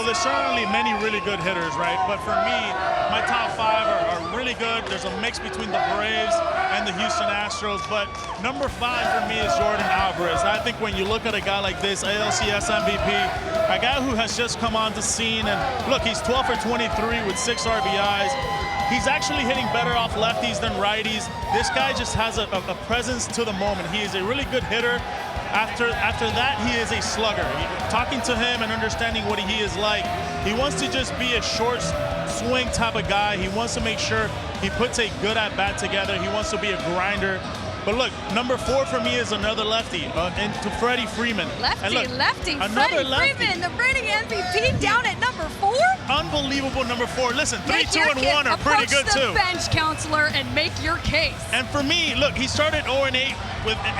there's certainly many really good hitters, right? But for me, my top 5 are really good. There's a mix between the Braves and the Houston Astros. But number 5 for me is Jordan Alvarez. I think when you look at a guy like this, ALCS MVP, a guy who has just come on the scene, and look, he's 12 for 23 with 6 RBIs. He's actually hitting better off lefties than righties. This guy just has a presence to the moment. He is a really good hitter. After that, he is a slugger. Talking to him and understanding what he is like, he wants to just be a short swing type of guy. He wants to make sure he puts a good at-bat together. He wants to be a grinder. But look, number 4 for me is another lefty, and to Freddie Freeman. Lefty, Freddie Freeman, the reigning MVP, down at number 4. Unbelievable number 4. Listen, 3, 2, and 1 are pretty good too. Approach the bench, counselor, and make your case. And for me, look, he started 0-8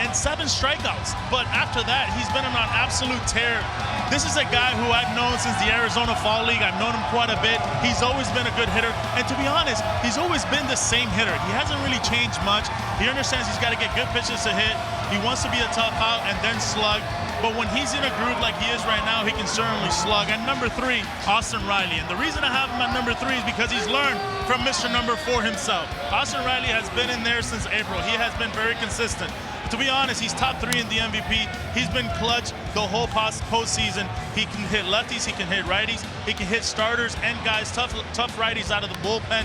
and 7 strikeouts. But after that, he's been on an absolute tear. This is a guy who I've known since the Arizona Fall League. I've known him quite a bit. He's always been a good hitter. And to be honest, he's always been the same hitter. He hasn't really changed much. He understands he's got to get good pitches to hit. He wants to be a tough out and then slug. But when he's in a groove like he is right now, he can certainly slug. And number 3, Austin Reilly. And the reason I have him at number 3 is because he's learned from Mr. Number 4 himself. Austin Reilly has been in there since April. He has been very consistent. To be honest, he's top 3 in the MVP. He's been clutch the whole postseason. He can hit lefties, he can hit righties, he can hit starters and guys, tough righties out of the bullpen.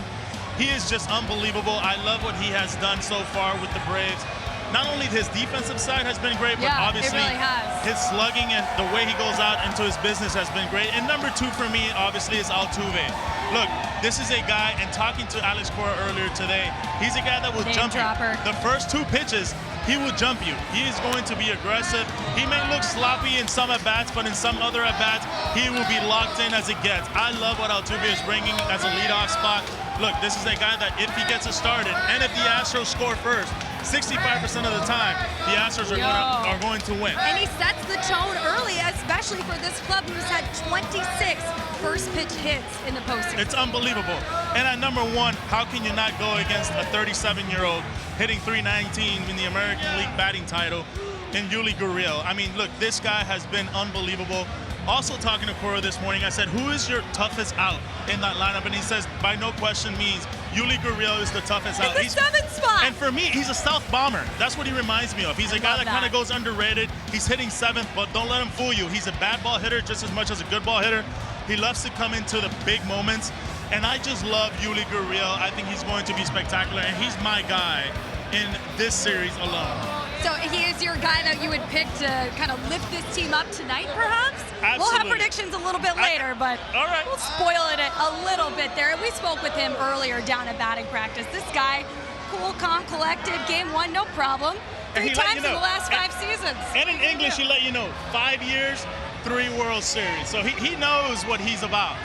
He is just unbelievable. I love what he has done so far with the Braves. Not only his defensive side has been great, but obviously it really has. His slugging and the way he goes out into his business has been great. And number 2 for me, obviously, is Altuve. Look, this is a guy, and talking to Alex Cora earlier today, he's a guy that will jump you. The first 2 pitches, he will jump you. He is going to be aggressive. He may look sloppy in some at-bats, but in some other at-bats, he will be locked in as it gets. I love what Altuve is bringing as a leadoff spot. Look, this is a guy that if he gets it started, and if the Astros score first, 65% of the time, the Astros are going to win. And he sets the tone early, especially for this club who's had 26 first pitch hits in the postseason. It's unbelievable. And at number 1, how can you not go against a 37-year-old hitting .319 in the American League batting title in Yuli Gurriel? I mean, look, this guy has been unbelievable. Also talking to Cora this morning, I said, who is your toughest out in that lineup? And he says, by no question means Yuli Gurriel is the toughest out. He's the 7th spot. And for me, he's a stealth bomber. That's what he reminds me of. He's a guy that kind of goes underrated. He's hitting 7th, but don't let him fool you. He's a bad ball hitter just as much as a good ball hitter. He loves to come into the big moments. And I just love Yuli Gurriel. I think he's going to be spectacular. And he's my guy in this series alone. So he is your guy that you would pick to kind of lift this team up tonight, perhaps? Absolutely. We'll have predictions a little bit later, but all right. We'll spoil it a little bit there. We spoke with him earlier down at batting practice. This guy, cool, calm, collected, game 1, no problem. 3 times in the last 5 seasons. And in English, he let you know, 5 years, 3 World Series. So he knows what he's about.